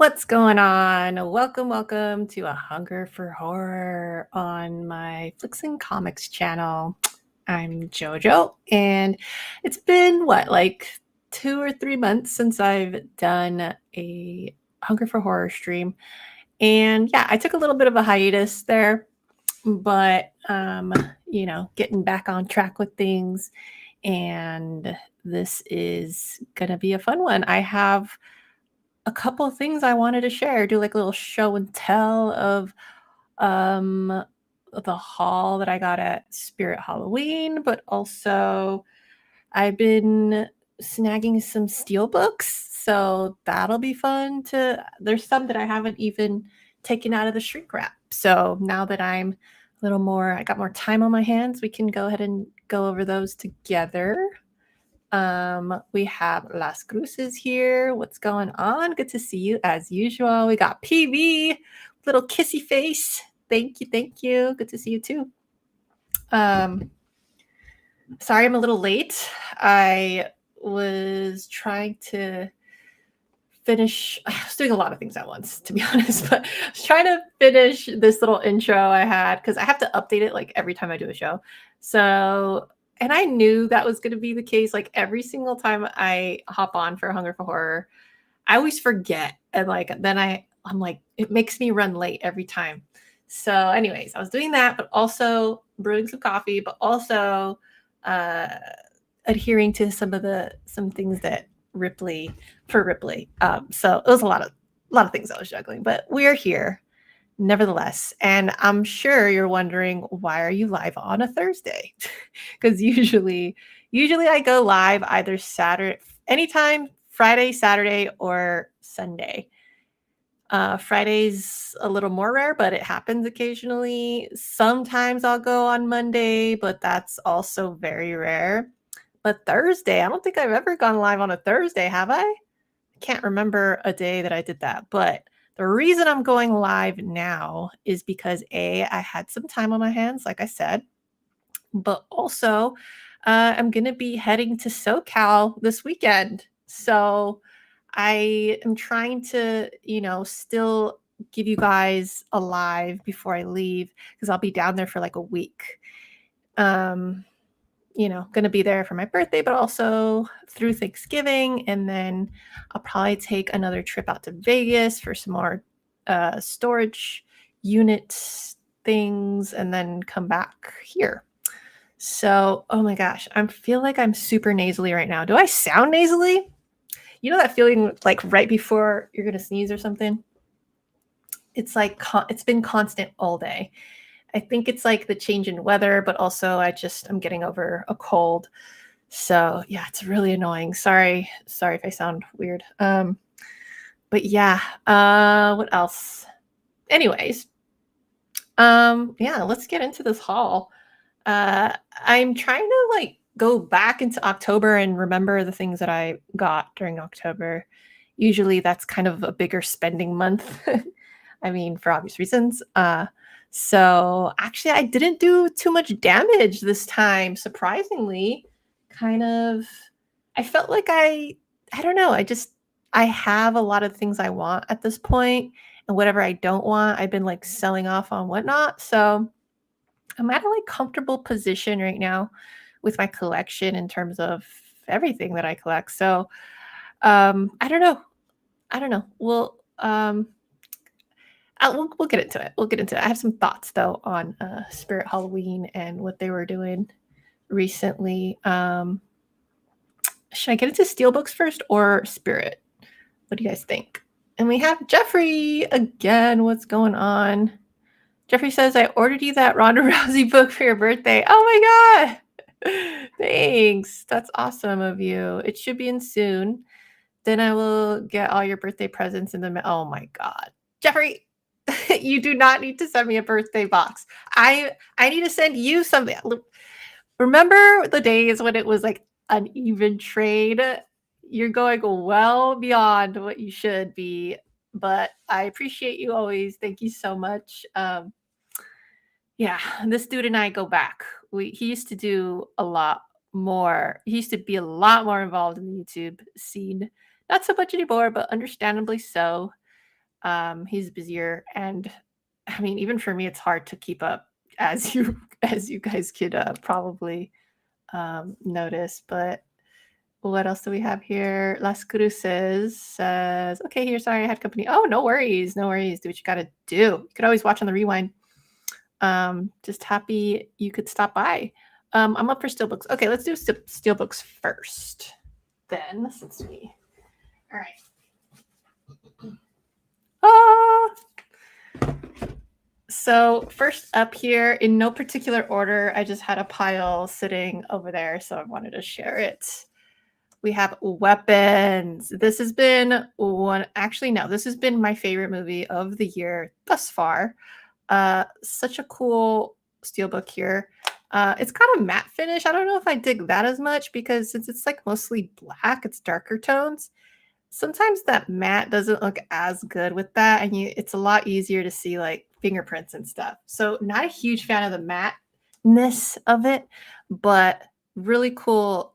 What's going on? Welcome to A Hunger for Horror on my Flicks and Comics channel. I'm JoJo, and it's been like 2 or 3 months since I've done a Hunger for Horror stream. And yeah, I took a little bit of a hiatus there, but getting back on track with things. And this is gonna be a fun one. I have a couple of things I wanted to share, do like a little show and tell of um the haul that I got at Spirit Halloween, but also I've been snagging some Steelbooks, so that'll be fun to there's some that I haven't even taken out of the shrink wrap. So now that I got more time on my hands, we can go ahead and go over those together. We have Las Cruces here. What's going on? Good to see you as usual. We got PB, little kissy face. Thank you, thank you. Good to see you too. Sorry I'm a little late. I was trying to finish. I was doing a lot of things at once, to be honest, but I was trying to finish this little intro I had because I have to update it like every time I do a show. So, and I knew that was going to be the case. Like every single time I hop on for Hunger for Horror, I always forget. And I'm like, it makes me run late every time. So, anyways, I was doing that, but also brewing some coffee, but also adhering to some things that Ripley. So it was a lot of things I was juggling, but we're here nevertheless. And I'm sure you're wondering, why are you live on a Thursday? Because usually I go live either Saturday, anytime, Friday, Saturday, or Sunday. Friday's a little more rare, but it happens occasionally. Sometimes I'll go on Monday, but that's also very rare. But Thursday, I don't think I've ever gone live on a Thursday, have I? I can't remember a day that I did that. But the reason I'm going live now is because I had some time on my hands, like I said, but also I'm going to be heading to SoCal this weekend. So I am trying to, still give you guys a live before I leave because I'll be down there for like a week. Going to be there for my birthday, but also through Thanksgiving. And then I'll probably take another trip out to Vegas for some more storage unit things and then come back here. So, oh my gosh, I feel like I'm super nasally right now. Do I sound nasally? You know that feeling like right before you're going to sneeze or something? It's like it's been constant all day. I think it's like the change in weather, but also I'm getting over a cold. So yeah, it's really annoying. Sorry if I sound weird. But yeah, what else? Anyways, yeah, let's get into this haul. I'm trying to like go back into October and remember the things that I got during October. Usually that's kind of a bigger spending month. I mean, for obvious reasons. So actually I didn't do too much damage this time, surprisingly. I felt like I don't know, I have a lot of things I want at this point, and whatever I don't want, I've been like selling off on whatnot. So I'm at a like comfortable position right now with my collection in terms of everything that I collect. So I don't know. We'll get into it. I have some thoughts though on Spirit Halloween and what they were doing recently. Should I get into Steelbooks first or Spirit? What do you guys think? And we have Jeffrey again. What's going on? Jeffrey says, I ordered you that Ronda Rousey book for your birthday. Oh my God. Thanks. That's awesome of you. It should be in soon. Then I will get all your birthday presents in the mail. Oh my God. Jeffrey, you do not need to send me a birthday box. I need to send you something. Remember the days when it was like an even trade? You're going well beyond what you should be, but I appreciate you always. Thank you so much. Yeah, this dude and I go back. He used to do a lot more. He used to be a lot more involved in the YouTube scene. Not so much anymore, but understandably so. He's busier, and I mean, even for me, it's hard to keep up, as you guys could probably notice. But what else do we have here? Las Cruces says, okay, here, sorry, I had company. Oh, no worries. No worries. Do what you got to do. You could always watch on the rewind. Just happy you could stop by. I'm up for Steelbooks. Okay, let's do Steelbooks first. Then, since we... All right. So first up here, in no particular order, I just had a pile sitting over there, so I wanted to share it. We have weapons. This has been one, actually, no, this has been my favorite movie of the year thus far. Such a cool steelbook here. It's got a matte finish. I don't know if I dig that as much because since it's like mostly black, it's darker tones. Sometimes that matte doesn't look as good with that, and it's a lot easier to see like fingerprints and stuff. So not a huge fan of the matte-ness of it, but really cool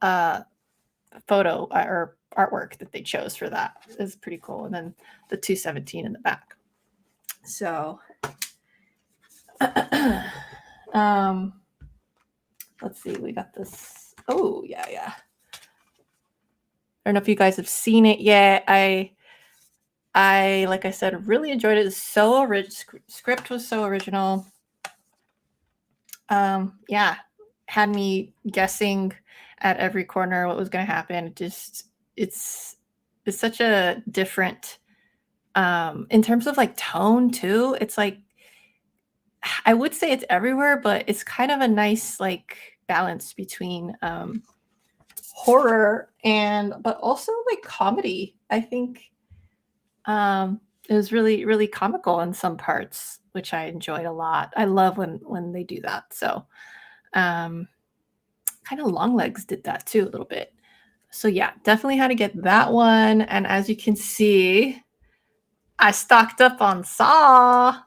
photo or artwork that they chose for that is pretty cool. And then the 217 in the back. So let's see, we got this. Oh, yeah. I don't know if you guys have seen it yet. I like I said, really enjoyed it. It's so script was so original. Yeah, had me guessing at every corner what was going to happen. It's such a different in terms of like tone too. It's like, I would say it's everywhere, but it's kind of a nice like balance between horror but also like comedy. I think it was really, really comical in some parts, which I enjoyed a lot. I love when they do that. So kind of Longlegs did that too a little bit. So yeah, definitely had to get that one. And as you can see, I stocked up on Saw.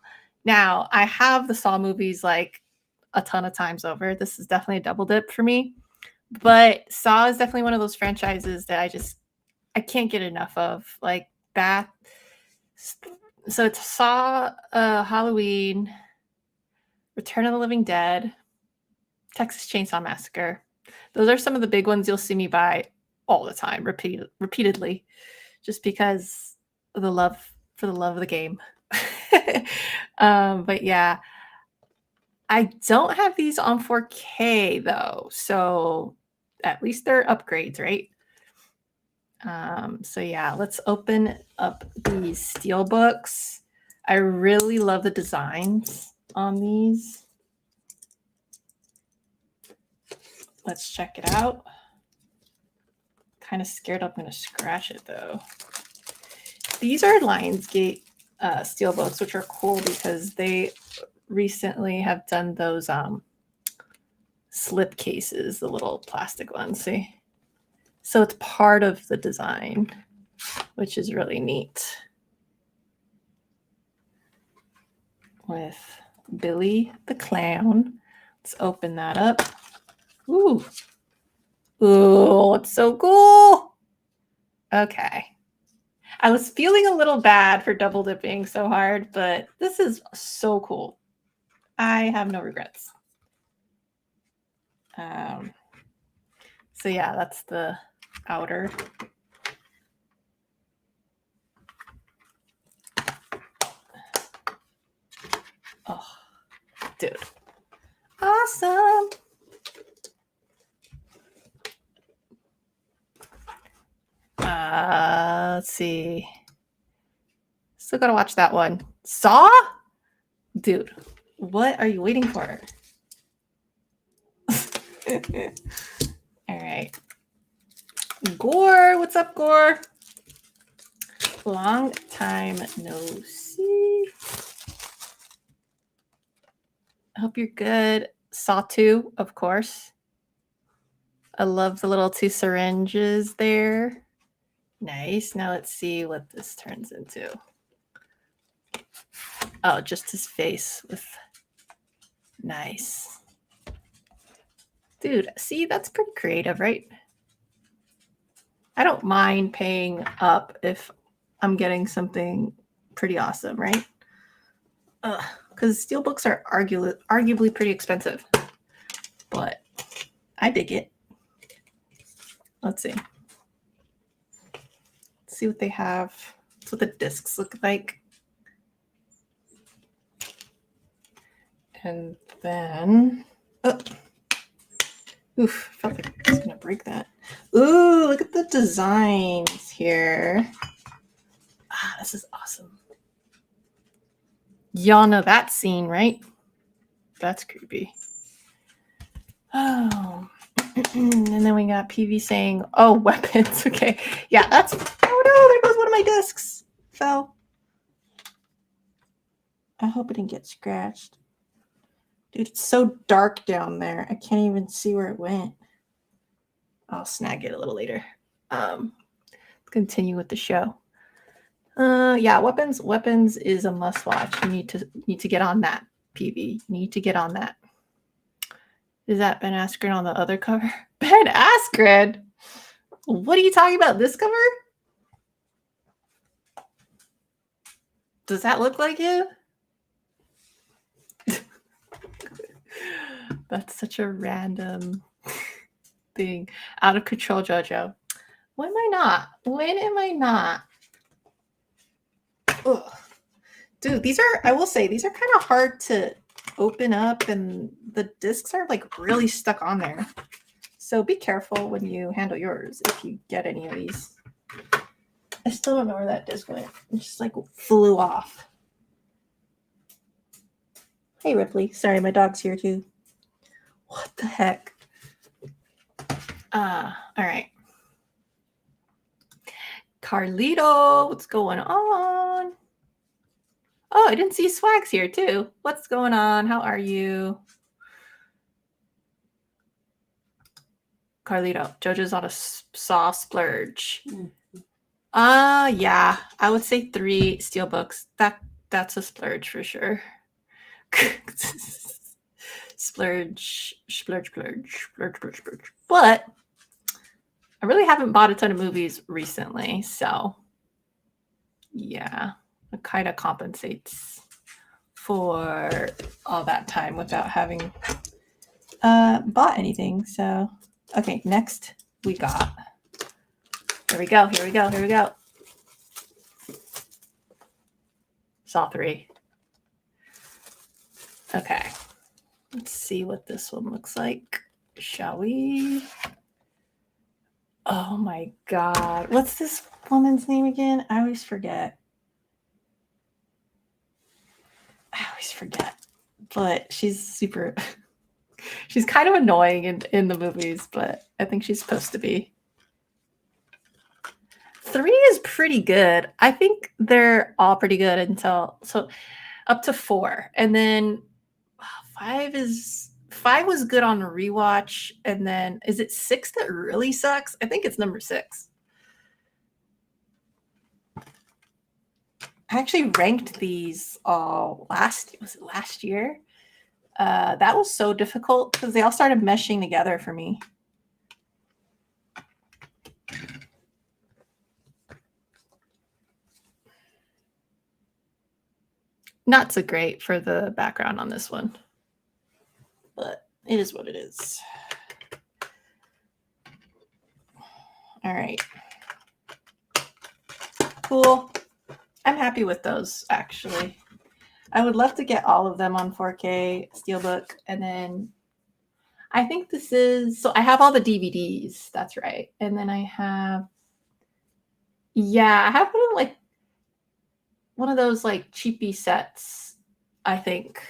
Now, I have the Saw movies like a ton of times over. This is definitely a double dip for me. But Saw is definitely one of those franchises that I can't get enough of. Like that. So it's Saw, Halloween, Return of the Living Dead, Texas Chainsaw Massacre. Those are some of the big ones you'll see me buy all the time, repeatedly, just because of the love of the game. But yeah, I don't have these on 4K though, so at least they're upgrades, right? So yeah, let's open up these Steelbooks. I really love the designs on these. Let's check it out. Kind of scared I'm going to scratch it though. These are Lionsgate Steelbooks, which are cool because they recently have done those slip cases, the little plastic ones. See? So it's part of the design, which is really neat. With Billy the Clown. Let's open that up. Ooh. Ooh, it's so cool. Okay. I was feeling a little bad for double dipping so hard, but this is so cool. I have no regrets. So yeah, that's the outer. Oh, dude. Awesome. Let's see. Still gotta watch that one. Saw? Dude, what are you waiting for? All right. Gore, what's up, Gore? Long time no see. I hope you're good. Saw 2, of course. I love the little 2 syringes there. Nice. Now let's see what this turns into. Oh, just his face with nice. Dude, see, that's pretty creative, right? I don't mind paying up if I'm getting something pretty awesome, right? Because Steelbooks are arguably pretty expensive, but I dig it. Let's see. Let's see what they have. That's what the discs look like. And then, oof, felt like I was going to break that. Ooh, look at the designs here. This is awesome. Y'all know that scene, right? That's creepy. Oh. And then we got PV saying, oh, weapons. Okay. Yeah, that's, oh no, there goes one of my discs. Fell. I hope it didn't get scratched. Dude, it's so dark down there. I can't even see where it went. I'll snag it a little later. Let's continue with the show. Yeah, weapons is a must watch. You need to get on that, PV. You need to get on that. Is that Ben Askren on the other cover? Ben Askren? What are you talking about? This cover? Does that look like him? That's such a random thing. Out of control, JoJo. When am I not? When am I not? Ugh. Dude, these are, I will say, these are kind of hard to open up, and the discs are like really stuck on there. So be careful when you handle yours if you get any of these. I still don't know where that disc went. It just like flew off. Hey, Ripley. Sorry, my dog's here too. What the heck? All right. Carlito, what's going on? Oh, I didn't see Swags here too. What's going on? How are you? Carlito, JoJo's on a saw splurge. Yeah, I would say 3 Steelbooks. That's a splurge for sure. Splurge. But I really haven't bought a ton of movies recently, so yeah, it kind of compensates for all that time without having bought anything. So, okay, next we got. Here we go. Saw 3. Okay. Let's see what this one looks like. Shall we? Oh my God. What's this woman's name again? I always forget. But she's she's kind of annoying in the movies, but I think she's supposed to be. 3 is pretty good. I think they're all pretty good until up to 4. And then 5 was good on rewatch. And then is it 6 that really sucks? I think it's number 6. I actually ranked these all last year? That was so difficult because they all started meshing together for me. Not so great for the background on this one, but it is what it is. All right. Cool. I'm happy with those, actually. I would love to get all of them on 4K Steelbook, and then I think this is, so I have all the DVDs, that's right. And then I have one of those like cheapy sets, I think,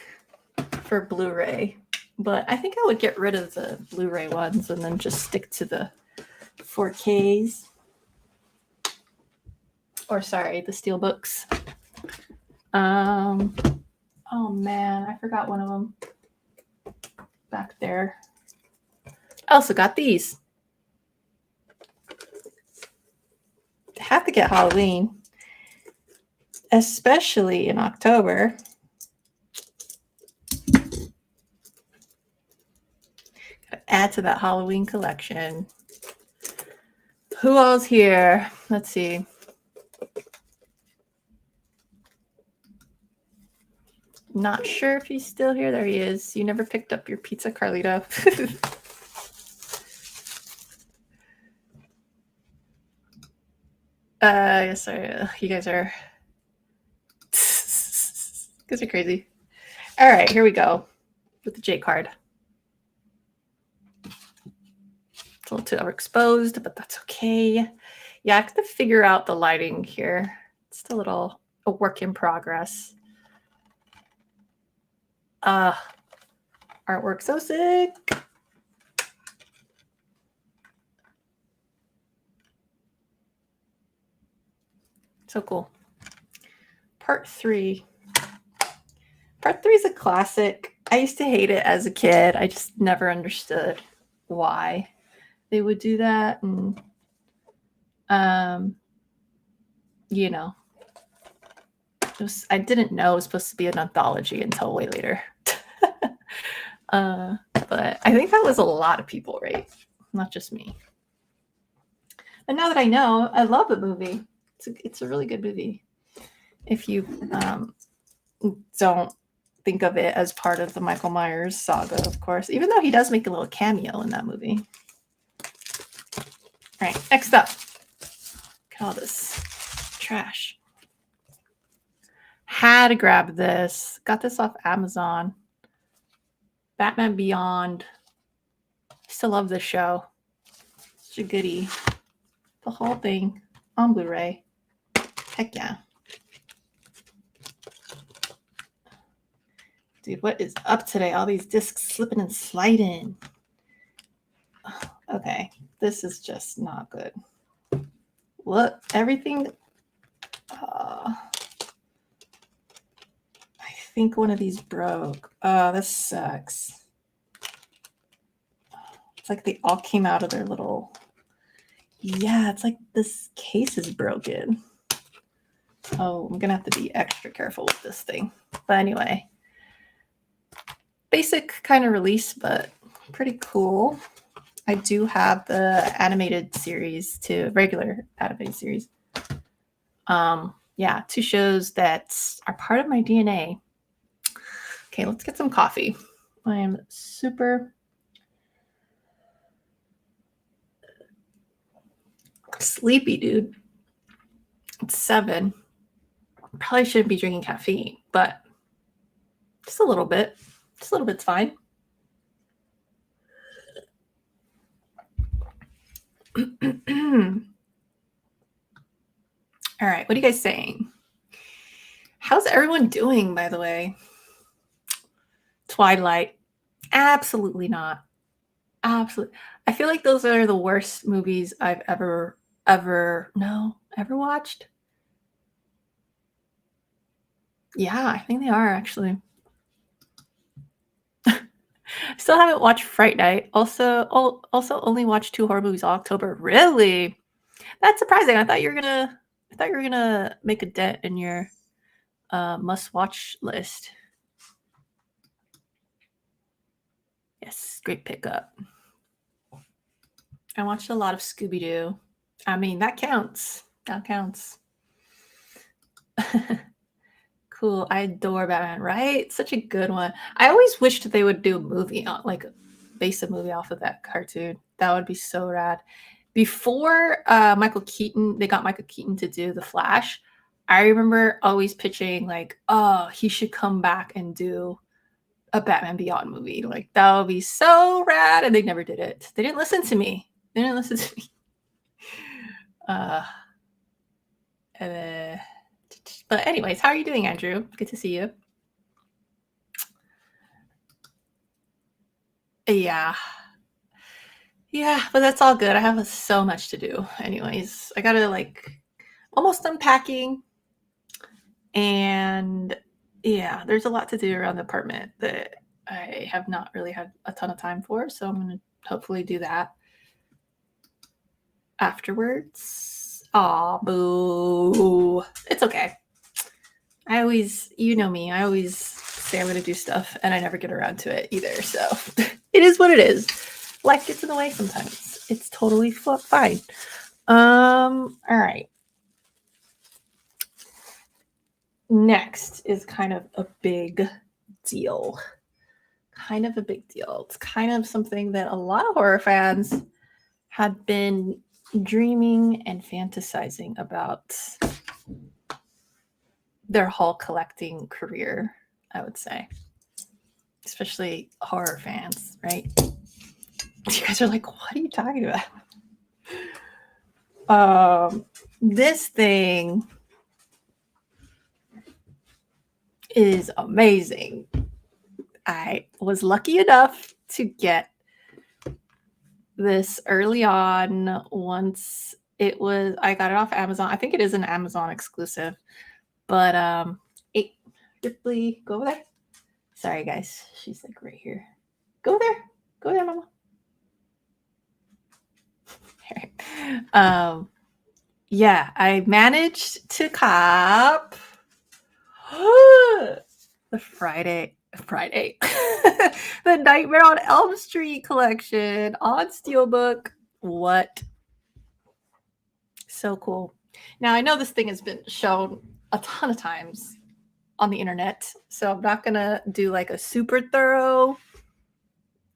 for Blu-ray. But I think I would get rid of the Blu-ray ones and then just stick to the 4Ks. Or sorry, the Steelbooks. Oh man, I forgot one of them back there. I also got these. I have to get Halloween, especially in October. Gotta add to that Halloween collection. Who all's here? Let's see. Not sure if he's still here. There he is. You never picked up your pizza, Carlito. Sorry, you guys are crazy. All right, here we go with the J card. It's a little too overexposed, but that's okay. Yeah, I have to figure out the lighting here. It's still a work in progress. Artwork so sick. So cool. Part 3. Part 3 is a classic. I used to hate it as a kid. I just never understood why they would do that. And, you know, I didn't know it was supposed to be an anthology until way later. But I think that was a lot of people, right? Not just me. And now that I know, I love the movie. It's a really good movie. If you don't think of it as part of the Michael Myers saga, of course, even though he does make a little cameo in that movie. All right, next up. Look at all this trash. Had to grab this. Got this off Amazon. Batman Beyond. Still love this show. Such a goodie. The whole thing on Blu-ray. Heck yeah. Dude, what is up today? All these discs slipping and sliding. Okay, this is just not good. Look, everything. I think one of these broke. Oh, this sucks. It's like they all came out of their little. Yeah, it's like this case is broken. Oh, I'm gonna have to be extra careful with this thing. But anyway, basic kind of release, but pretty cool. I do have the animated series to regular animated series. Yeah, 2 shows that are part of my DNA. Okay, let's get some coffee. I am super sleepy, dude. It's 7. Probably shouldn't be drinking caffeine, but just a little bit. Just a little bit's fine. All right, what are you guys saying? How's everyone doing, by the way? Twilight. Absolutely not. Absolutely. I feel like those are the worst movies I've ever watched. Yeah, I think they are actually. Still haven't watched Fright Night. Also only watched 2 horror movies all October. Really? That's surprising. I thought you were gonna make a dent in your must-watch list. Yes, great pickup. I watched a lot of Scooby-Doo. I mean, that counts. That counts. Cool. I adore Batman, right? Such a good one. I always wished they would do a movie, like base a movie off of that cartoon. That would be so rad. Before Michael Keaton, they got Michael Keaton to do The Flash. I remember always pitching like, oh, he should come back and do a Batman Beyond movie. Like, that would be so rad. And they never did it. They didn't listen to me. But anyways, how are you doing, Andrew? Good to see you. Yeah, but that's all good. I have so much to do. Anyways, I gotta almost unpacking, and yeah, there's a lot to do around the apartment that I have not really had a ton of time for. So I'm gonna hopefully do that afterwards. Aw, boo. It's okay. You know me, I always say I'm going to do stuff and I never get around to it either. So it is what it is. Life gets in the way sometimes. It's totally fine. All right. next is kind of a big deal. It's kind of something that a lot of horror fans had been dreaming and fantasizing about their whole collecting career, I would say. Especially horror fans, right? You guys are like, what are you talking about? This thing is amazing. I was lucky enough to get this early on once I got it off Amazon. I think it is an Amazon exclusive. But Ripley, go over there. Sorry guys, she's like right here. Go there, mama. Yeah, I managed to cop the Friday the Nightmare on Elm Street collection on Steelbook. What? So cool. Now I know this thing has been shown a ton of times on the internet, so I'm not gonna do like a super thorough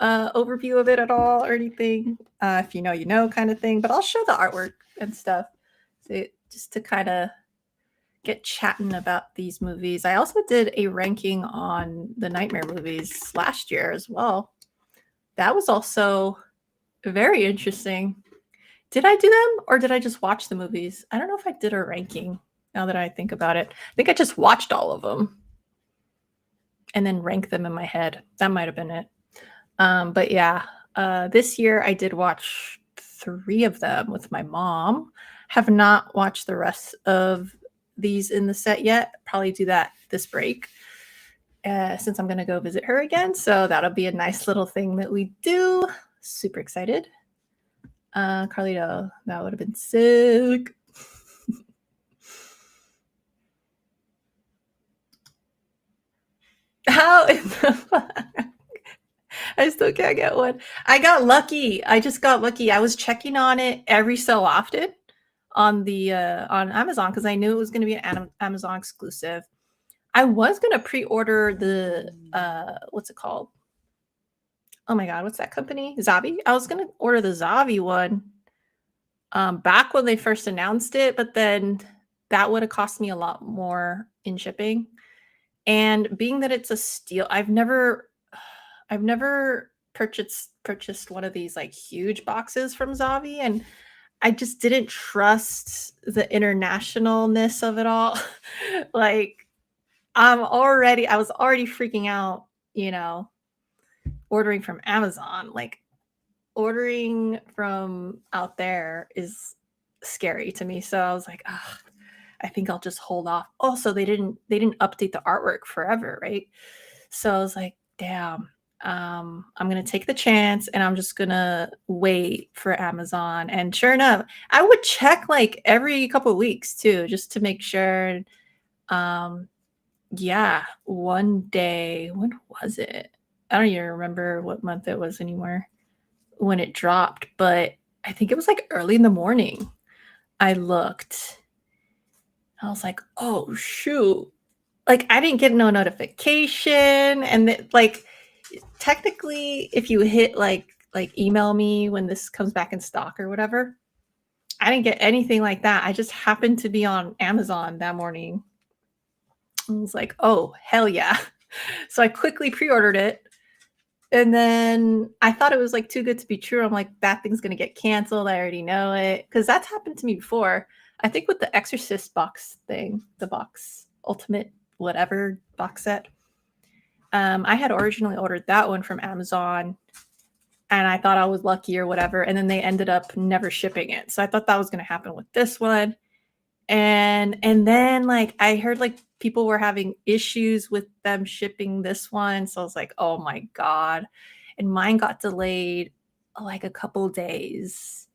overview of it at all or anything. If you know, you know, kind of thing. But I'll show the artwork and stuff, so just to kind of get chatting about these movies. I also did a ranking on the Nightmare movies last year as well. That was also very interesting. Did I do them or did I just watch the movies? I don't know if I did a ranking now that I think about it. I think I just watched all of them and then ranked them in my head. That might have been it. But yeah, this year I did watch 3 of them with my mom. Have not watched the rest of these in the set yet. Probably do that this break since I'm going to go visit her again. So that'll be a nice little thing that we do. Super excited. Carlito, that would have been sick. How in the fuck? I still can't get one. I got lucky. I just got lucky. I was checking on it every so often on the on Amazon because I knew it was going to be an Amazon exclusive. I was going to pre-order the what's it called? Oh my god, what's that company? Zavi. I was going to order the Zavi one back when they first announced it, but then that would have cost me a lot more in shipping. And being that it's a steel, I've never purchased one of these like huge boxes from Zavi, and I just didn't trust the internationalness of it all. Like I was already freaking out, you know, ordering from Amazon. Like ordering from out there is scary to me. So I was like, I think I'll just hold off. Also, they didn't update the artwork forever, right? So I was like, damn. I'm gonna take the chance and I'm just gonna wait for Amazon. And sure enough, I would check like every couple of weeks too, just to make sure. Yeah, one day, when was it? I don't even remember what month it was anymore when it dropped, but I think it was like early in the morning. I looked. I was like, oh shoot. Like I didn't get no notification. And like technically if you hit like email me when this comes back in stock or whatever, I didn't get anything like that. I just happened to be on Amazon that morning. I was like, oh hell yeah. So I quickly pre-ordered it. And then I thought it was like too good to be true. I'm like, that thing's gonna get canceled. I already know it. Because that's happened to me before. I think with the Exorcist box thing, the box ultimate whatever box set. I had originally ordered that one from Amazon and I thought I was lucky or whatever. And then they ended up never shipping it. So I thought that was going to happen with this one. And then like I heard like people were having issues with them shipping this one. So I was like, oh my God. And mine got delayed like a couple days.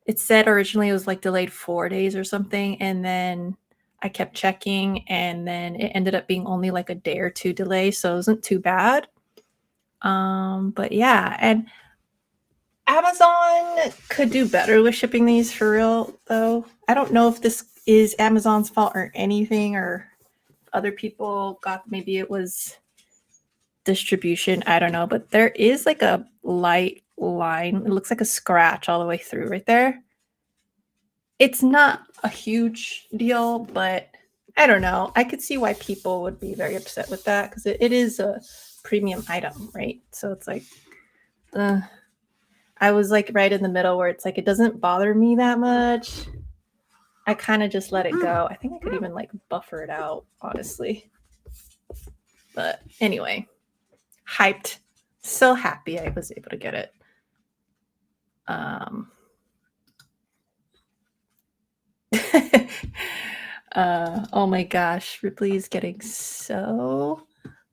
It said originally it was like delayed 4 days or something. And then I kept checking and then it ended up being only like a day or 2 delay. So it wasn't too bad. But yeah, and Amazon could do better with shipping these for real though. I don't know if this is Amazon's fault or anything or other people got, maybe it was distribution, I don't know, but there is like a light line. It looks like a scratch all the way through right there. It's not a huge deal, but I don't know. I could see why people would be very upset with that because it is a premium item, right? So it's like, I was like right in the middle where it's like, it doesn't bother me that much. I kind of just let it go. I think I could even like buffer it out, honestly. But anyway, hyped. So happy I was able to get it. Oh my gosh, Ripley is getting so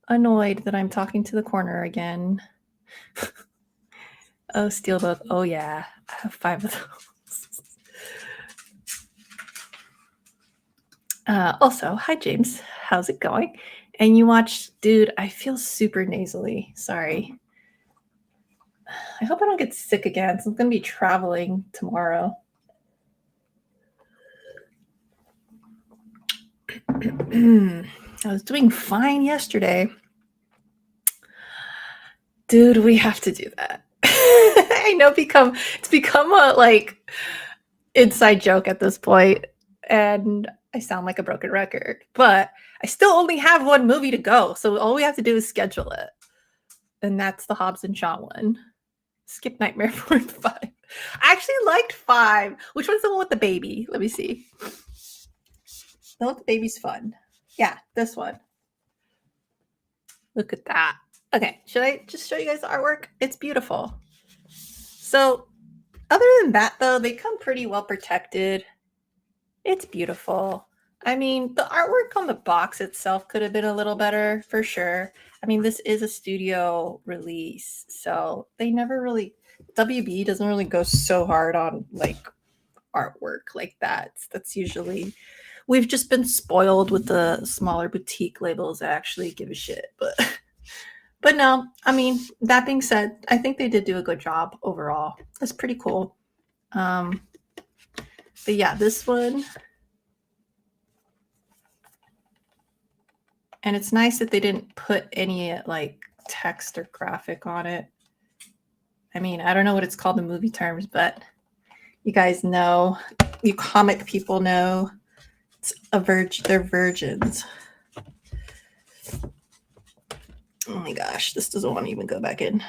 annoyed that I'm talking to the corner again. Oh, Steelbook. Oh yeah, I have 5 of those. Also, hi James, how's it going? And you watched, dude, I feel super nasally. Sorry. I hope I don't get sick again. So I'm going to be traveling tomorrow. I was doing fine yesterday. Dude, we have to do that. I know it's become a like inside joke at this point, and I sound like a broken record, but I still only have 1 movie to go. So all we have to do is schedule it. And that's the Hobbs and Shaw one. Skip Nightmare 4 and 5. I actually liked 5. Which one's the one with the baby? Let me see. The one with the baby's fun. Yeah, this one. Look at that. Okay, should I just show you guys the artwork? It's beautiful. So, other than that, though, they come pretty well protected. It's beautiful. I mean, the artwork on the box itself could have been a little better, for sure. I mean, this is a studio release, so they never really, WB doesn't really go so hard on, like, artwork like that. That's usually, we've just been spoiled with the smaller boutique labels that actually give a shit, but no, I mean, that being said, I think they did do a good job overall. It's pretty cool. But yeah, this one. And it's nice that they didn't put any like text or graphic on it. I mean, I don't know what it's called in movie terms, but you guys know, you comic people know, it's they're virgins. Oh my gosh, this doesn't want to even go back in.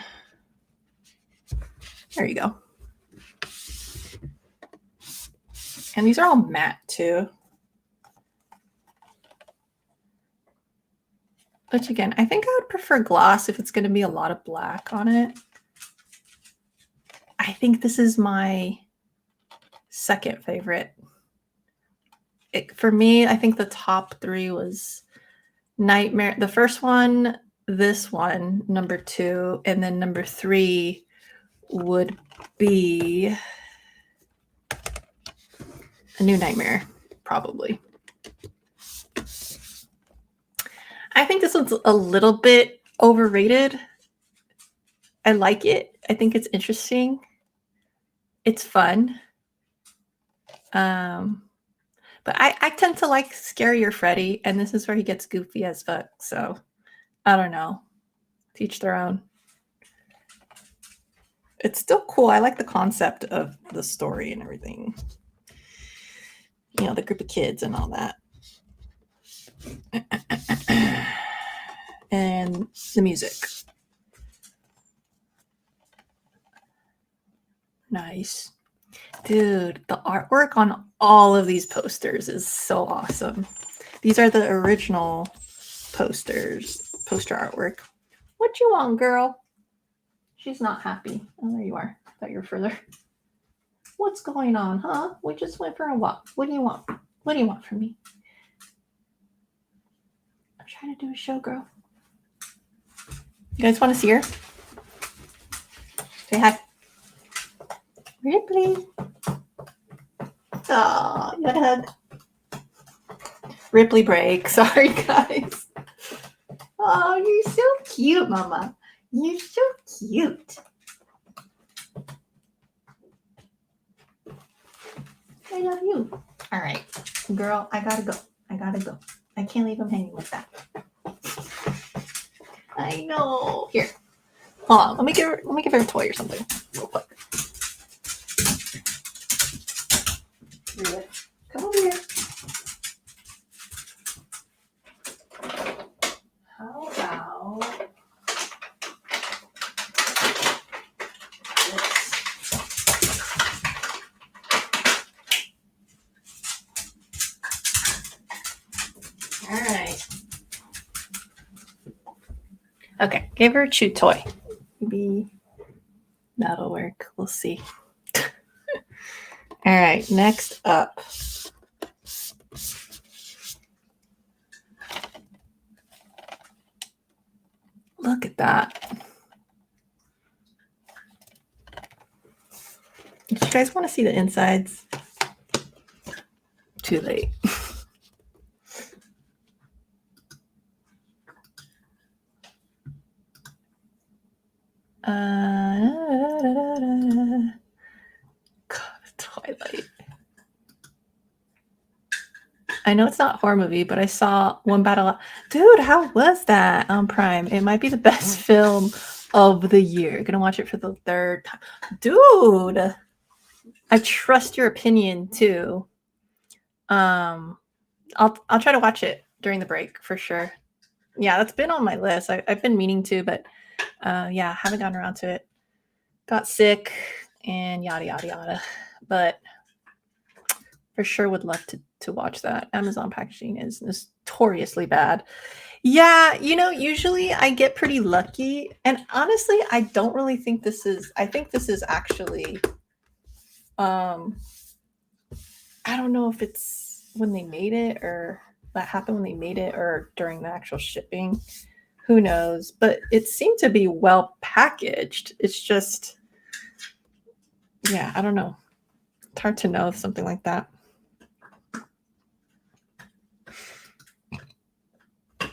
There you go. And these are all matte too. Which again, I think I would prefer gloss if it's going to be a lot of black on it. I think this is my second favorite. For me, I think the top 3 was Nightmare. The first one, this one, number 2, and then number 3 would be A New Nightmare, probably. I think this one's a little bit overrated. I like it. I think it's interesting. It's fun. But I tend to like Scarier Freddy, and this is where he gets goofy as fuck. So I don't know. Teach their own. It's still cool. I like the concept of the story and everything. You know, the group of kids and all that. And the music. Nice. Dude, the artwork on all of these posters is so awesome. These are the original posters, poster artwork. What you want, girl? She's not happy. Oh, there you are. I thought you were further. What's going on, huh? We just went for a walk. What do you want? What do you want from me? I'm trying to do a show, girl. You guys want to see her? Say hi. Ripley. Oh, you got a hug. Ripley break. Sorry, guys. Oh, you're so cute, Mama. You're so cute. I love you. All right, girl, I gotta go. I can't leave him hanging like that. I know. Here. Hold on. Let me give her a toy or something real quick. Come over here. How about this? All right. Okay, give her a chew toy. Maybe that'll work. We'll see. All right, next up. Look at that. Do you guys want to see the insides? Too late. God, Twilight. I know it's not a horror movie, but I saw One Battle. Dude, how was that on Prime? It might be the best film of the year. Gonna watch it for the third time. Dude, I trust your opinion too. I'll try to watch it during the break for sure. Yeah, that's been on my list. I've been meaning to, but yeah, haven't gotten around to it. Got sick and yada yada yada. But for sure would love to watch that. Amazon packaging is notoriously bad. Yeah, usually I get pretty lucky. And honestly, I don't really think I think this is actually I don't know if it's when they made it or that happened when they made it or during the actual shipping. Who knows? But it seemed to be well packaged. It's just, yeah, I don't know. It's hard to know if something like that.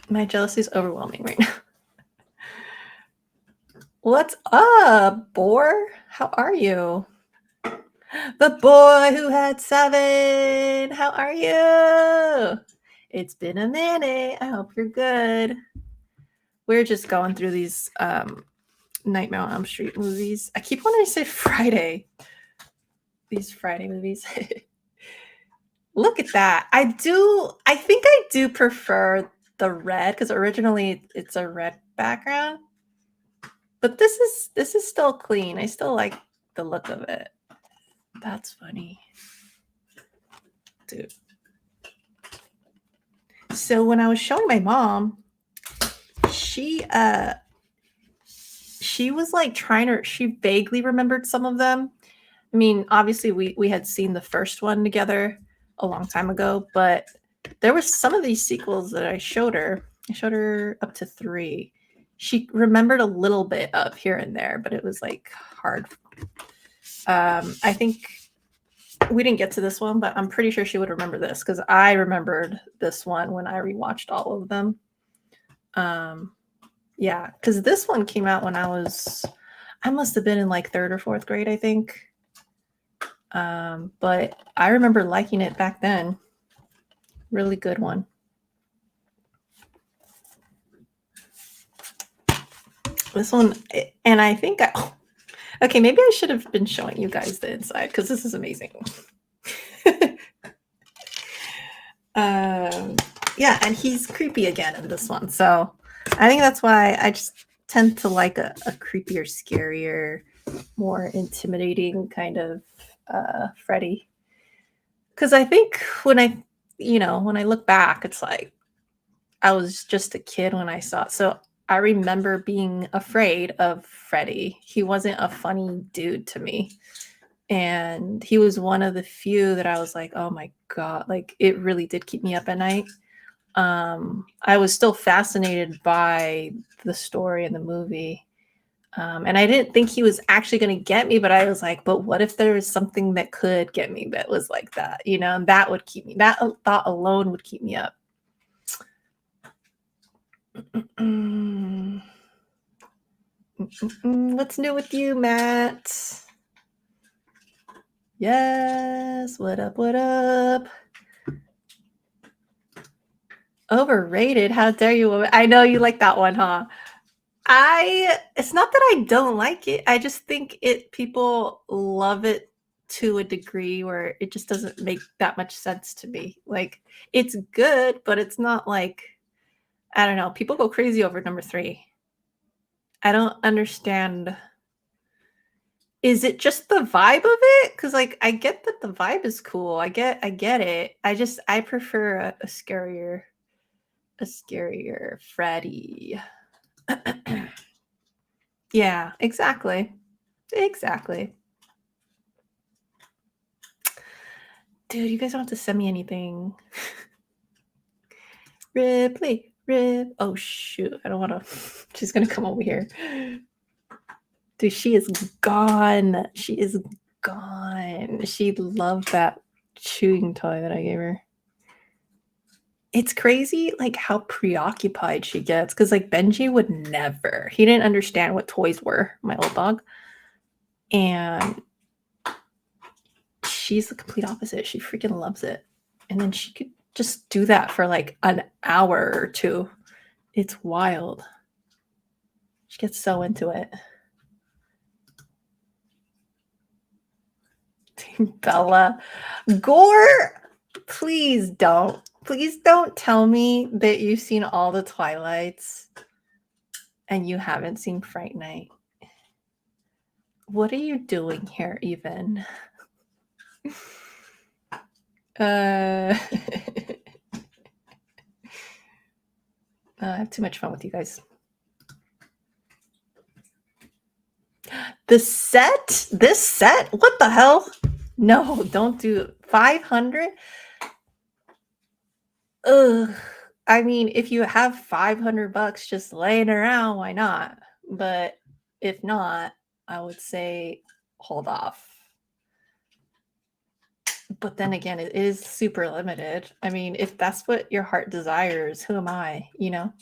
My jealousy is overwhelming right now. What's up, Boar? How are you? The boy who had 7. How are you? It's been a minute. I hope you're good. We're just going through these Nightmare on Elm Street movies. I keep wanting to say Friday. These Friday movies. Look at that. I think I do prefer the red because originally it's a red background. But this is still clean. I still like the look of it. That's funny. Dude. So when I was showing my mom, she was like she vaguely remembered some of them. I mean, obviously we had seen the first one together a long time ago, but there were some of these sequels that I showed her. I showed her up to 3. She remembered a little bit of here and there, but it was like hard. I think we didn't get to this one, but I'm pretty sure she would remember this because I remembered this one when I rewatched all of them. Yeah, because this one came out when I must have been in like 3rd or 4th grade, I think. But I remember liking it back then. Really good one. This one, and I think okay, maybe I should have been showing you guys the inside because this is amazing. Yeah, and he's creepy again in this one. So I think that's why I just tend to like a creepier, scarier, more intimidating kind of Freddy. Because I think when I look back, it's like I was just a kid when I saw it. So I remember being afraid of Freddy. He wasn't a funny dude to me. And he was one of the few that I was like, oh my God, like it really did keep me up at night. I was still fascinated by the story and the movie. And I didn't think he was actually going to get me, but I was like, but what if there was something that could get me that was like that, and that would keep me, that thought alone would keep me up. What's new with you, Matt? Yes, what up, what up? Overrated? How dare you? I know you like that one, huh? It's not that I don't like it. I just think people love it to a degree where it just doesn't make that much sense to me. Like, it's good, but it's not like, I don't know. People go crazy over number 3. I don't understand. Is it just the vibe of it? Because like I get that the vibe is cool. I get it. I prefer a scarier Freddy. Yeah, exactly. Exactly. Dude, you guys don't have to send me anything. Ripley, oh shoot. I don't want to. She's gonna come over here. Dude, she is gone. She is gone. She loved that chewing toy that I gave her. It's crazy, like, how preoccupied she gets, because like, Benji would never. He didn't understand what toys were, my old dog. And she's the complete opposite. She freaking loves it. And then she could just do that for, like, an hour or 2. It's wild. She gets so into it. Bella. Gore, please don't. Please don't tell me that you've seen all the Twilights and you haven't seen Fright Night. What are you doing here, even? I have too much fun with you guys. This set? What the hell? No, don't do 500. Ugh. I mean, if you have $500 just laying around, why not? But if not, I would say hold off. But then again, it is super limited. I mean, if that's what your heart desires, who am I, you know?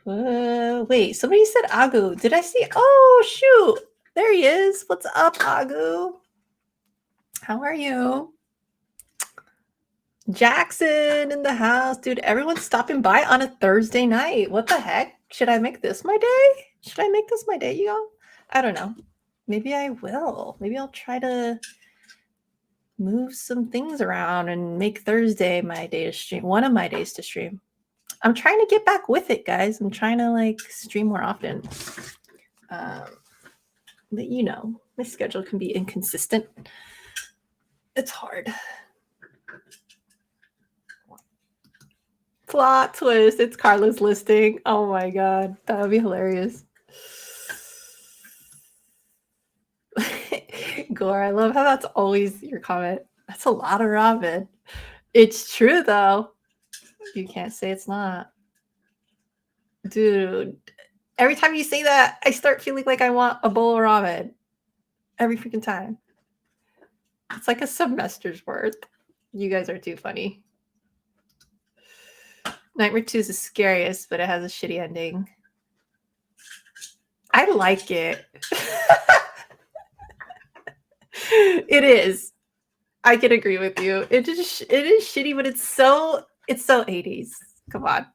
Wait, somebody said Agu. Did I see? Oh, shoot. There he is. What's up, Agu? How are you? Jackson in the house. Dude, everyone's stopping by on a Thursday night. What the heck? Should I make this my day? Should I make this my day, y'all? I don't know. Maybe I will. Maybe I'll try to move some things around and make Thursday my day to stream. One of my days to stream. I'm trying to get back with it, guys. I'm trying to like stream more often. But you know, my schedule can be inconsistent. It's hard. Plot twist. It's Carla's listing. Oh my god. That would be hilarious. Gore, I love how that's always your comment. That's a lot of ramen. It's true though. You can't say it's not. Dude, every time you say that, I start feeling like I want a bowl of ramen. Every freaking time. It's like a semester's worth. You guys are too funny. Nightmare 2 is the scariest, but it has a shitty ending. I like it. It is. I can agree with you. It is shitty, but it's so 80s. Come on.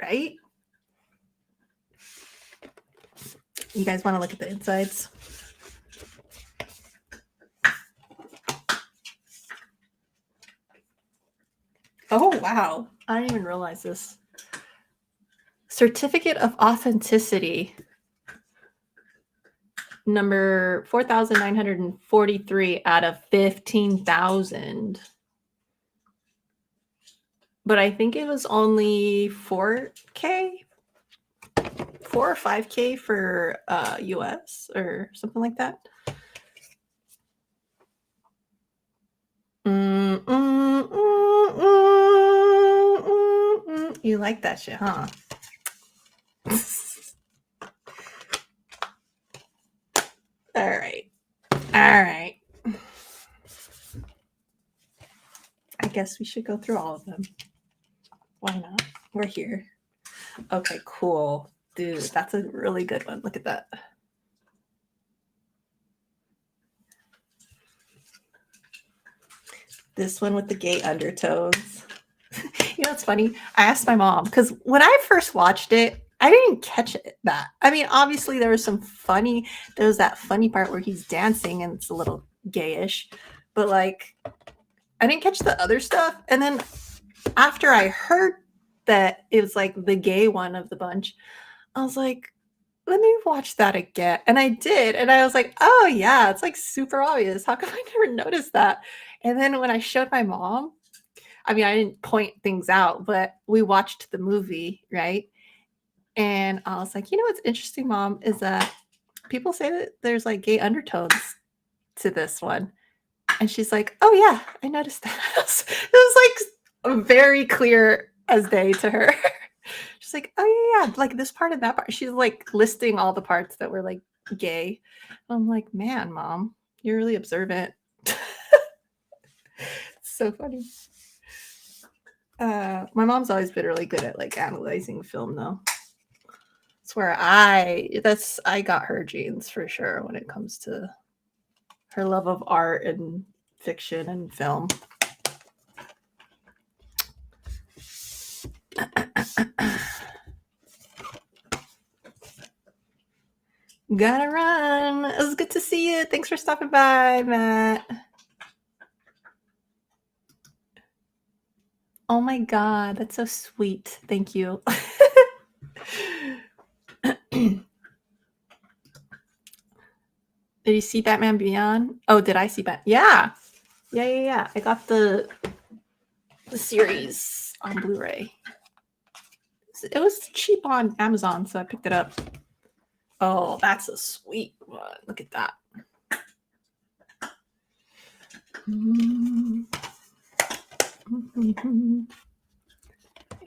Right? You guys want to look at the insides? Oh, wow. I didn't even realize this. Certificate of Authenticity. Number 4,943 out of 15,000. But I think it was only 4K? 4 or 5K for US or something like that. You like that shit, huh? All right. I guess we should go through all of them. Why not? We're here. Okay, cool. Dude, that's a really good one. Look at that. This one with the gay undertones. You know, it's funny. I asked my mom because when I first watched it, I didn't catch that. I mean, obviously there was that funny part where he's dancing and it's a little gayish, but like I didn't catch the other stuff. And then after I heard that it was like the gay one of the bunch, I was like, let me watch that again. And I did. And I was like, oh yeah, it's like super obvious. How come I never noticed that? And then when I showed my mom, I mean, I didn't point things out, but we watched the movie, right? And I was like, you know what's interesting, Mom, is that people say that there's like gay undertones to this one. And she's like, oh yeah, I noticed that. It was like very clear as day to her. She's like, oh yeah, like this part and that part. She's like listing all the parts that were like gay. I'm like, man, Mom, you're really observant. So funny. My mom's always been really good at like analyzing film though. That's where I got her genes for sure when it comes to her love of art and fiction and film. Gotta run. It was good to see you. Thanks for stopping by, Matt. Oh my God, that's so sweet. Thank you. Did you see Batman Beyond? Oh, did I see Batman? Yeah. Yeah. I got the series on Blu-ray. It was cheap on Amazon, so I picked it up. Oh, that's a sweet one. Look at that.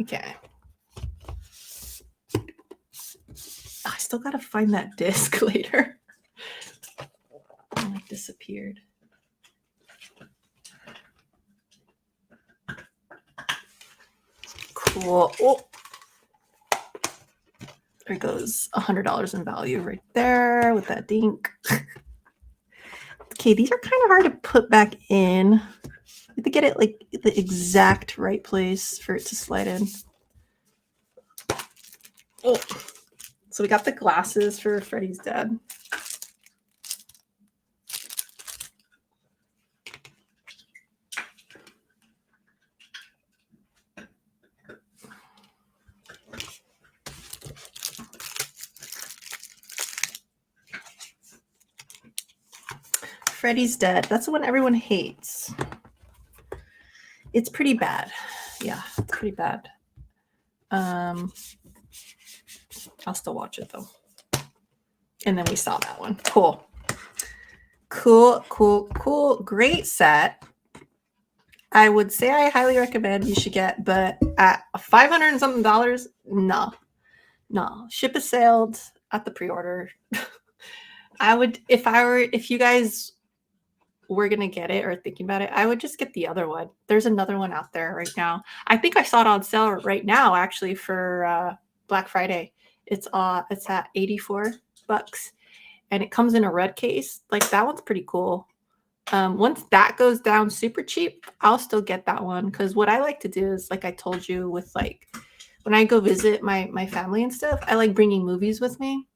Okay. I still gotta find that disc later. It like disappeared. Cool. Oh. There goes $100 in value right there with that dink. Okay, these are kind of hard to put back in. You have to get it like the exact right place for it to slide in. Oh. So we got the glasses for Freddy's Dead. Freddy's Dead. That's the one everyone hates. It's pretty bad. Yeah, it's pretty bad. I'll still watch it though. And then we saw that one. Cool. Great set. I would say I highly recommend you should get, but at $500 and something, no. Ship has sailed at the pre-order. I would, if you guys were gonna get it or thinking about it, I would just get the other one. There's another one out there right now. I think I saw it on sale right now, actually, for Black Friday. It's at $84, and it comes in a red case. Like that one's pretty cool. Once that goes down super cheap, I'll still get that one, because what I like to do is, like I told you, with like when I go visit my family and stuff, I like bringing movies with me,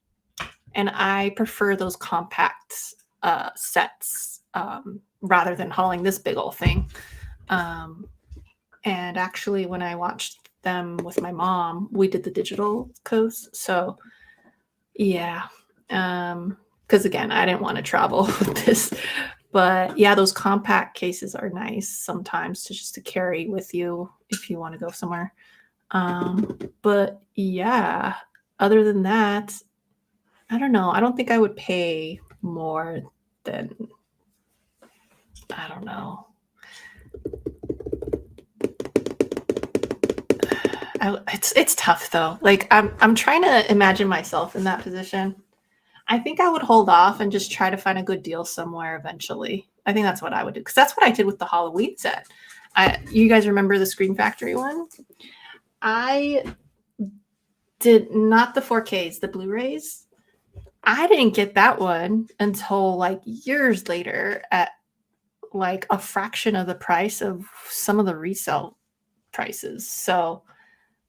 and I prefer those compact sets rather than hauling this big old thing. And actually, when I watched them with my mom, we did the digital coast. So yeah, because again, I didn't want to travel with this. But yeah, those compact cases are nice sometimes to carry with you if you want to go somewhere. But yeah, other than that, I don't know. I don't think I would pay more than, I don't know. It's tough though. Like I'm trying to imagine myself in that position. I think I would hold off and just try to find a good deal somewhere eventually. I think that's what I would do, because that's what I did with the Halloween set. You guys remember the Scream Factory one? I did not the 4Ks, the Blu-rays. I didn't get that one until like years later at like a fraction of the price of some of the resale prices. So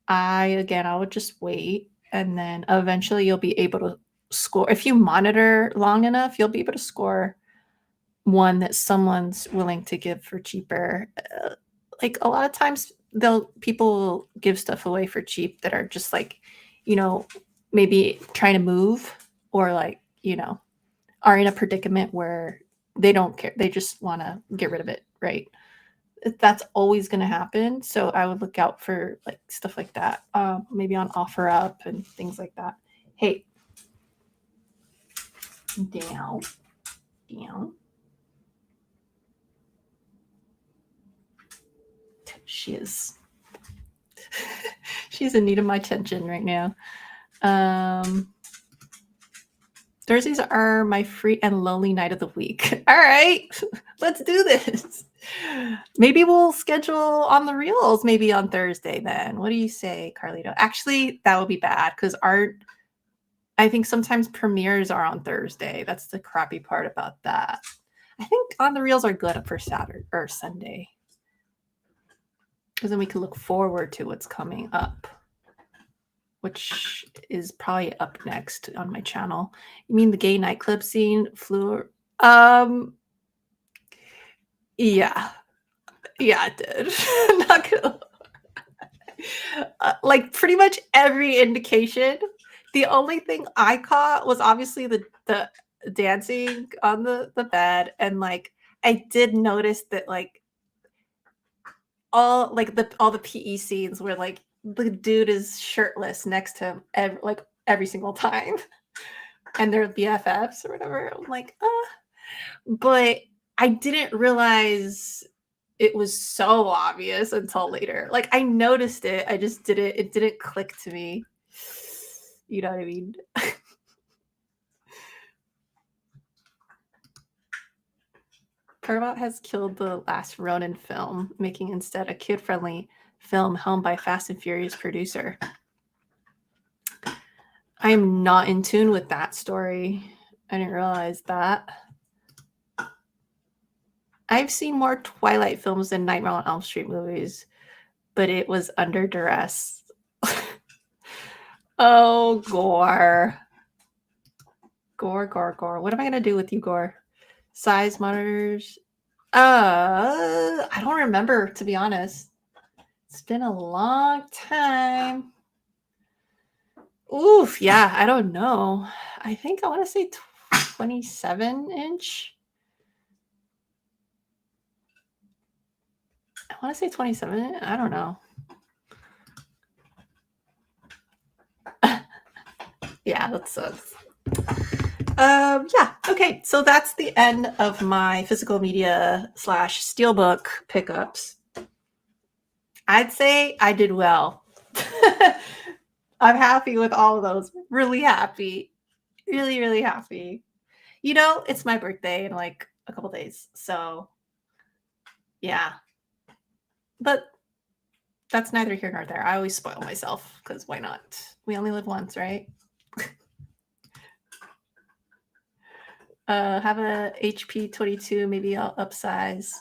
I would just wait, and then eventually you'll be able to score. If you monitor long enough, you'll be able to score one that someone's willing to give for cheaper. Like a lot of times people will give stuff away for cheap that are just like, maybe trying to move, or like, are in a predicament where they don't care. They just want to get rid of it, right? That's always going to happen. So I would look out for like stuff like that, maybe on OfferUp and things like that. Hey, down. She's in need of my attention right now. Thursdays are my free and lonely night of the week. All right, let's do this. Maybe we'll schedule on the reels maybe on Thursday then. What do you say, Carlito? Actually, that would be bad because I think sometimes premieres are on Thursday. That's the crappy part about that. I think on the reels are good for Saturday or Sunday, because then we can look forward to what's coming up, which is probably up next on my channel. You mean the gay nightclub scene? Yeah, it did. Not gonna like pretty much every indication. The only thing I caught was obviously the dancing on the bed, and like I did notice that like all the PE scenes where like the dude is shirtless next to him every single time, and they're BFFs or whatever. I'm like, but I didn't realize it was so obvious until later. Like I noticed it, I just didn't. It didn't click to me. You know what I mean? Paramount has killed the last Ronin film, making instead a kid-friendly film helmed by Fast and Furious producer. I am not in tune with that story. I didn't realize that. I've seen more Twilight films than Nightmare on Elm Street movies, but it was under duress. Oh, Gore. Gore. What am I going to do with you, Gore? Size monitors? I don't remember, to be honest. It's been a long time. Oof, yeah, I don't know. I think I want to say 27-inch. I want to say 27. I don't know. Yeah, that sucks. Yeah, okay. So that's the end of my physical media / Steelbook pickups. I'd say I did well. I'm happy with all of those. Really happy. Really, really happy. It's my birthday in like a couple days. So, yeah. But that's neither here nor there. I always spoil myself because why not? We only live once, right? Have a HP 22. Maybe I'll upsize.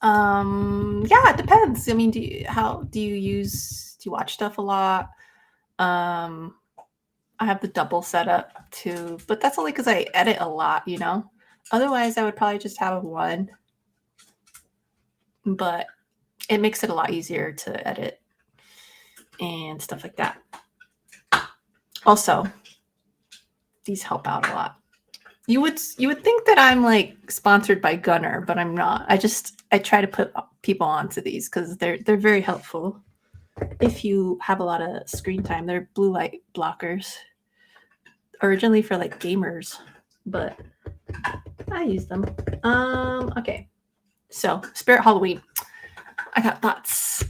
Yeah, it depends. I mean, do you watch stuff a lot? I have the double setup too, but that's only because I edit a lot, Otherwise, I would probably just have one. But it makes it a lot easier to edit and stuff like that. Also, these help out a lot. You would think that I'm like sponsored by Gunner, but I'm not. I try to put people onto these because they're very helpful. If you have a lot of screen time, they're blue light blockers. Originally for like gamers, but I use them. Okay. So Spirit Halloween. I got thoughts.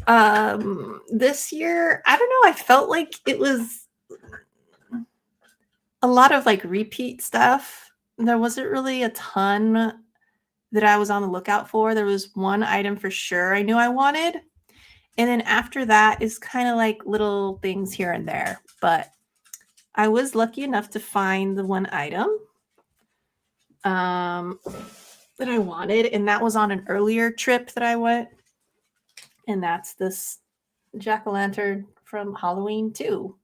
This year, I don't know. I felt like it was a lot of like repeat stuff. There wasn't really a ton that I was on the lookout for. There was one item for sure I knew I wanted. And then after that is kind of like little things here and there. But I was lucky enough to find the one item. that I wanted, and that was on an earlier trip that I went. And that's this jack-o'-lantern from Halloween 2.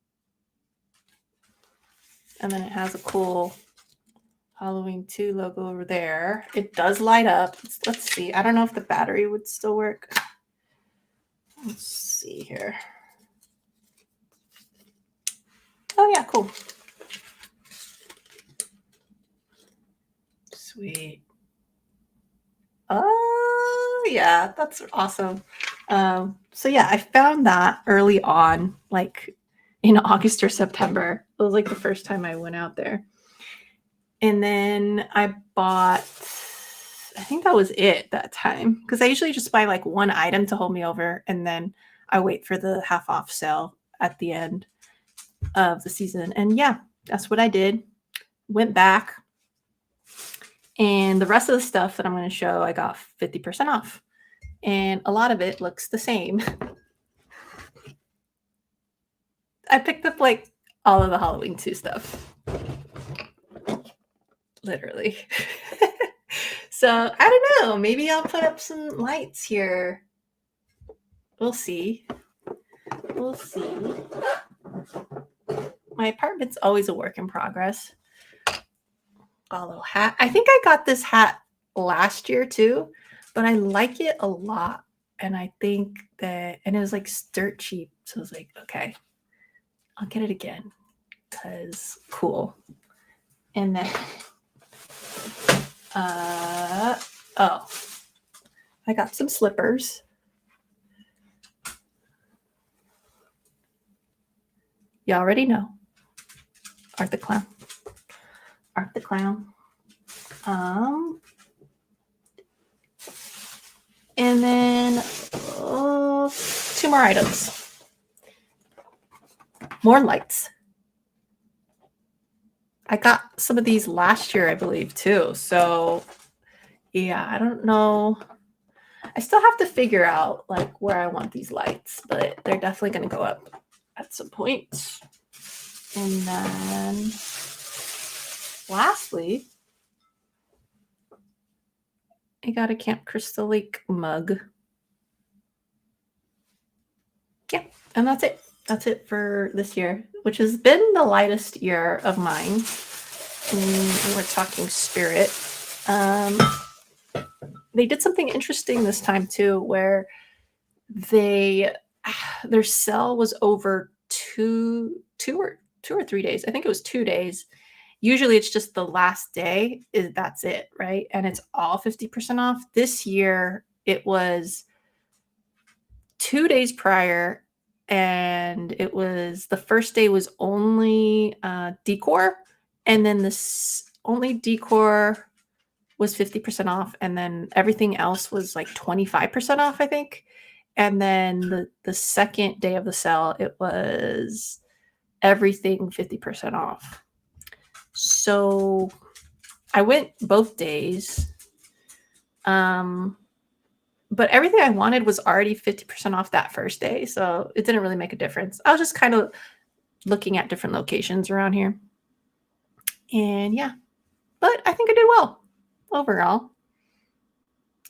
And then it has a cool Halloween 2 logo over there. It does light up. Let's see. I don't know if the battery would still work. Let's see here. Oh, yeah, cool. Sweet. Oh, yeah, that's awesome. So yeah, I found that early on, like in August or September. It was like the first time I went out there. And then I bought, I think that was it that time, because I usually just buy like one item to hold me over, and then I wait for the half off sale at the end of the season. And yeah, that's what I did. Went back, and the rest of the stuff that I'm going to show, I got 50% off. And a lot of it looks the same. I picked up like all of the Halloween 2 stuff. Literally. So I don't know. Maybe I'll put up some lights here. We'll see. We'll see. My apartment's always a work in progress. A little hat. I think I got this hat last year too, but I like it a lot. And I think that, and it was like dirt cheap. So I was like, okay, I'll get it again because cool. And then, oh, I got some slippers. You already know. Art the Clown. Art the Clown. And then 2 more items. More lights. I got some of these last year, I believe, too. So, yeah, I don't know. I still have to figure out like where I want these lights, but they're definitely going to go up at some point. And then lastly, I got a Camp Crystal Lake mug. Yeah, and that's it. That's it for this year, which has been the lightest year of mine. And we're talking spirit. They did something interesting this time too, where their sale was over two or 3 days. I think it was 2 days. Usually it's just the last day, that's it, right? And it's all 50% off. This year it was 2 days prior, and it was the first day was only decor, and then this only decor was 50% off, and then everything else was like 25% off, I think. And then the second day of the sale, it was everything 50% off. So I went both days. But everything I wanted was already 50% off that first day. So it didn't really make a difference. I was just kind of looking at different locations around here. And yeah, but I think I did well overall.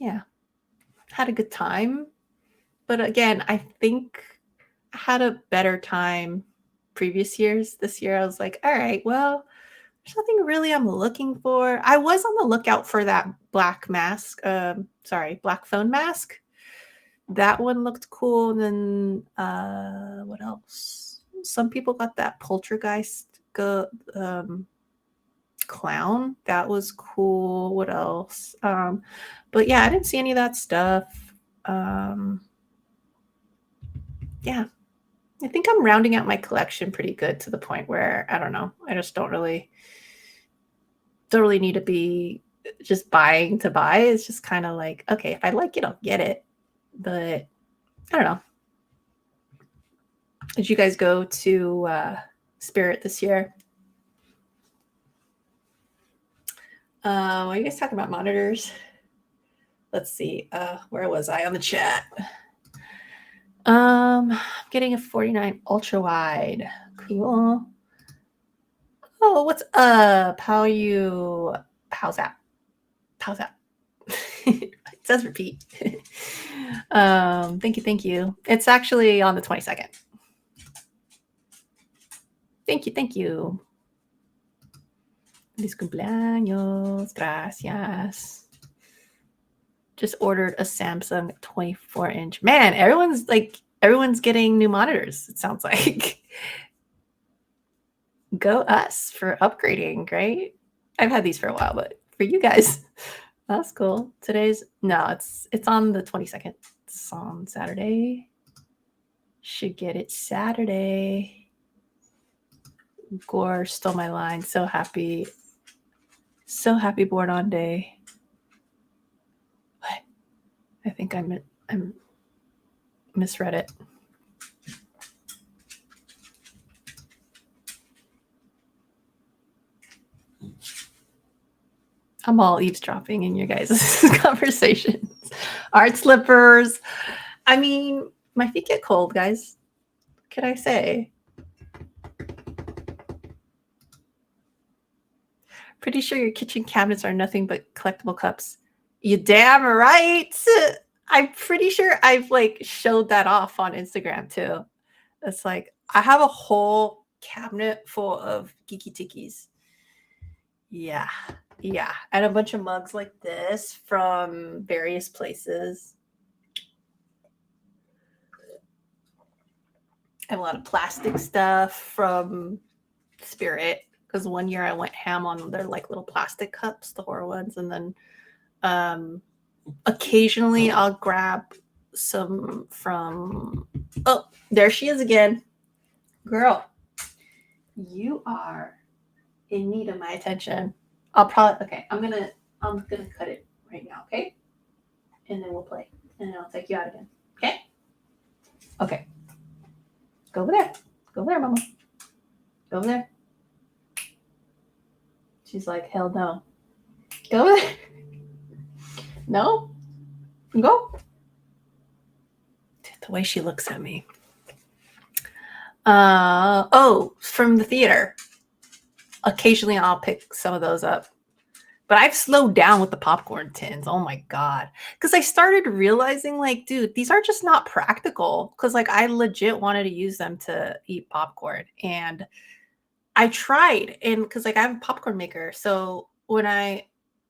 Yeah, had a good time. But again, I think I had a better time previous years. This year, I was like, all right, well, there's nothing really I'm looking for. I was on the lookout for that black mask. Black phone mask. That one looked cool. And then what else? Some people got that poltergeist clown. That was cool. What else? But yeah, I didn't see any of that stuff. Yeah, I think I'm rounding out my collection pretty good to the point where I don't know. I just don't really need to be just buying to buy. It's just kind of like, okay, if I like it, I'll get it. But I don't know. Did you guys go to Spirit this year? Are you guys talking about monitors? Let's see. Where was I on the chat? I'm getting a 49 ultra wide. Cool. Oh, what's up? How's that? It says repeat. Thank you. It's actually on the 22nd. Thank you. Feliz cumpleaños. Gracias. Just ordered a Samsung 24-inch. Man, everyone's getting new monitors, it sounds like. Go us for upgrading, right? I've had these for a while, but for you guys, that's cool. It's on the 22nd. It's on Saturday. Should get it Saturday. Gore stole my line. So happy. So happy born on day. What? I think I'm misread it. I'm all eavesdropping in your guys' conversations. Art slippers. I mean, my feet get cold, guys. What can I say? Pretty sure your kitchen cabinets are nothing but collectible cups. You damn right. I'm pretty sure I've showed that off on Instagram too. It's like I have a whole cabinet full of geeky tickies. Yeah. And a bunch of mugs like this from various places. I have a lot of plastic stuff from Spirit because one year I went ham on their little plastic cups, the horror ones, and then occasionally I'll grab some from. Oh, there she is again, girl. You are in need of my attention. I'm gonna cut it right now, okay? And then we'll play, and then I'll take you out again, okay? Go over there, mama. Go over there. She's like, hell no. Go over there. No? Go. The way she looks at me. From the theater. Occasionally I'll pick some of those up. But I've slowed down with the popcorn tins. Oh my God. Because I started realizing, dude, these are just not practical. Because, I legit wanted to use them to eat popcorn. And I tried. And because, I have a popcorn maker. So when I,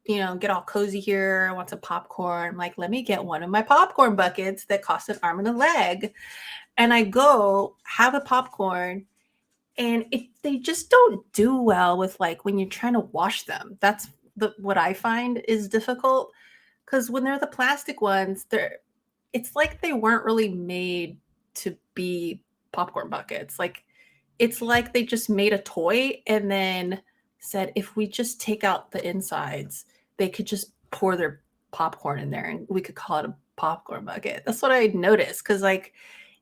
get all cozy here, I want some popcorn. I'm like, let me get one of my popcorn buckets that costs an arm and a leg. And I go have a popcorn. And they just don't do well with, when you're trying to wash them. That's what I find is difficult, because when they're the plastic ones, it's like they weren't really made to be popcorn buckets. It's like they just made a toy and then said, if we just take out the insides, they could just pour their popcorn in there and we could call it a popcorn bucket. That's what I noticed, because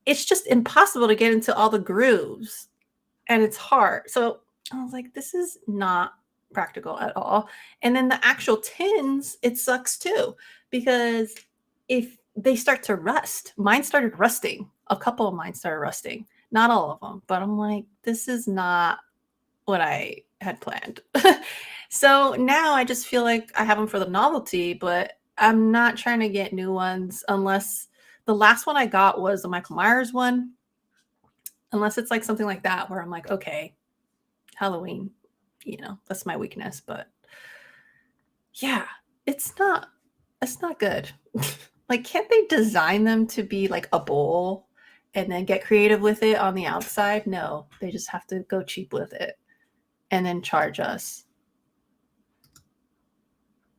it's just impossible to get into all the grooves and it's hard. So I was like, this is not practical at all. And then the actual tins, it sucks too, because if they start to rust, mine started rusting. A couple of mine started rusting, not all of them, but I'm like, this is not what I had planned. So now I just feel like I have them for the novelty, but I'm not trying to get new ones unless the last one I got was the Michael Myers one. Unless it's something like that where I'm like, okay, Halloween, that's my weakness. But yeah, it's not good. Can't they design them to be a bowl and then get creative with it on the outside? No, they just have to go cheap with it and then charge us.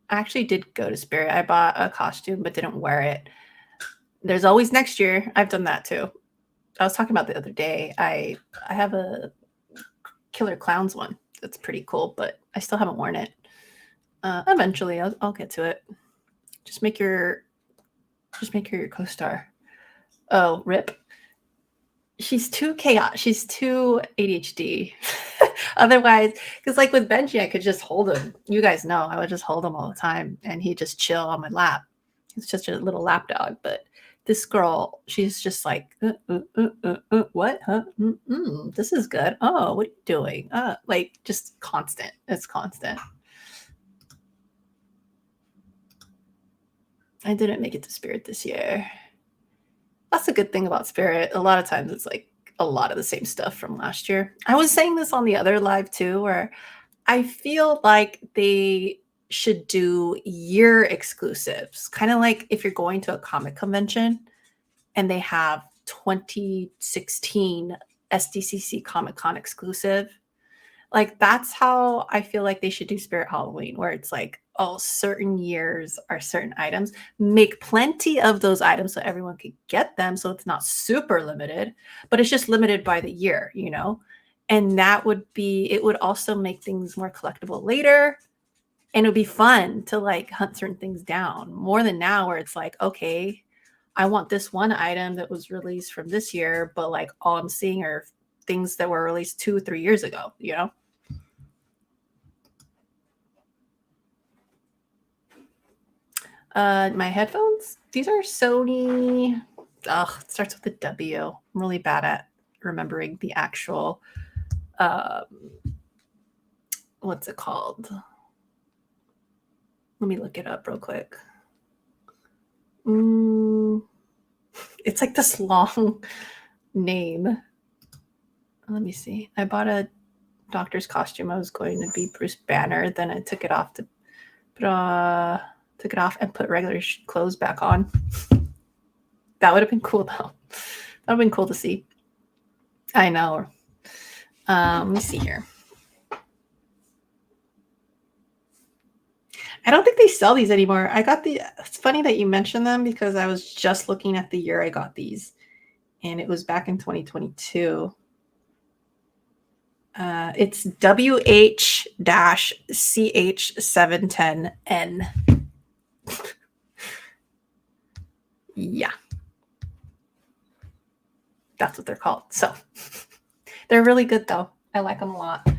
I actually did go to Spirit. I bought a costume but didn't wear it. There's always next year. I've done that too. I was talking about the other day. I have a Killer Clowns one. That's pretty cool, but I still haven't worn it. Eventually, I'll get to it. Just make her your co-star. Oh, rip. She's too chaotic. She's too ADHD. Otherwise, because with Benji, I could just hold him. You guys know I would just hold him all the time, and he'd just chill on my lap. He's just a little lap dog, but this girl, she's just what? Huh? This is good. Oh, what are you doing? Just constant. It's constant. I didn't make it to Spirit this year. That's a good thing about Spirit. A lot of times it's like a lot of the same stuff from last year. I was saying this on the other live too, where I feel like they should do year exclusives. Kind of like if you're going to a comic convention and they have 2016 SDCC Comic Con exclusive. Like that's how I feel like they should do Spirit Halloween, where it's like, oh, certain years are certain items. Make plenty of those items so everyone could get them. So it's not super limited, but it's just limited by the year, you know? And that would be, it would also make things more collectible later. And it would be fun to like hunt certain things down more than now, where it's like, okay, I want this one item that was released from this year, but like all I'm seeing are things that were released 2 or 3 years ago, you know? My headphones, these are Sony. Ugh, it starts with a W. I'm really bad at remembering the actual, what's it called? Let me look it up real quick. It's like this long name. Let me see. I bought a doctor's costume. I was going to be Bruce Banner. Then I took it off to took it off and put regular clothes back on. That would have been cool though. That would have been cool to see. I know. Let me see here. I don't think they sell these anymore. I got it's funny that you mentioned them because I was just looking at the year I got these and it was back in 2022. It's WH-CH710N. Yeah. That's what they're called. So they're really good though. I like them a lot.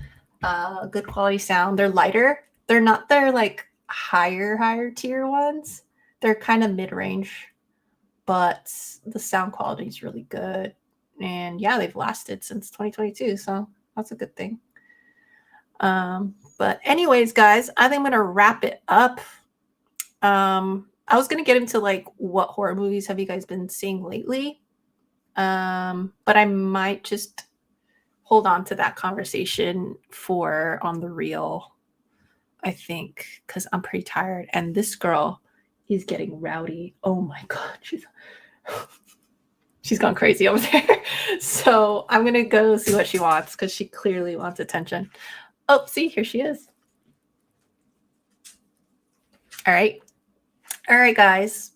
Good quality sound. They're lighter. They're not their like higher tier ones. They're kind of mid-range, but the sound quality is really good. And yeah, they've lasted since 2022. So that's a good thing. But anyways, guys, I think I'm gonna wrap it up. I was gonna get into like what horror movies have you guys been seeing lately? But I might just hold on to that conversation for on the reel, I think, because I'm pretty tired. And this girl is getting rowdy. Oh my god, she's gone crazy over there. So I'm gonna go see what she wants because she clearly wants attention. Oh, see, here she is. All right, guys.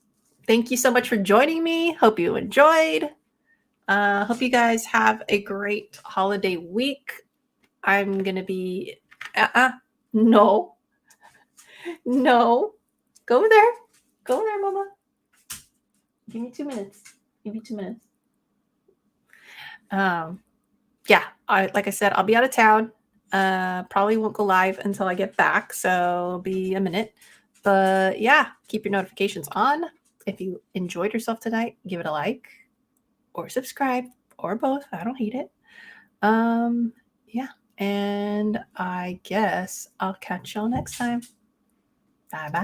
Thank you so much for joining me. Hope you enjoyed. Hope you guys have a great holiday week. I'm gonna be no. Go over there, mama. Give me 2 minutes. Yeah, like I said, I'll be out of town. Probably won't go live until I get back, so it'll be a minute. But yeah, keep your notifications on. If you enjoyed yourself tonight, give it a like or subscribe or both. I don't hate it. Yeah, and I guess I'll catch y'all next time. Bye bye.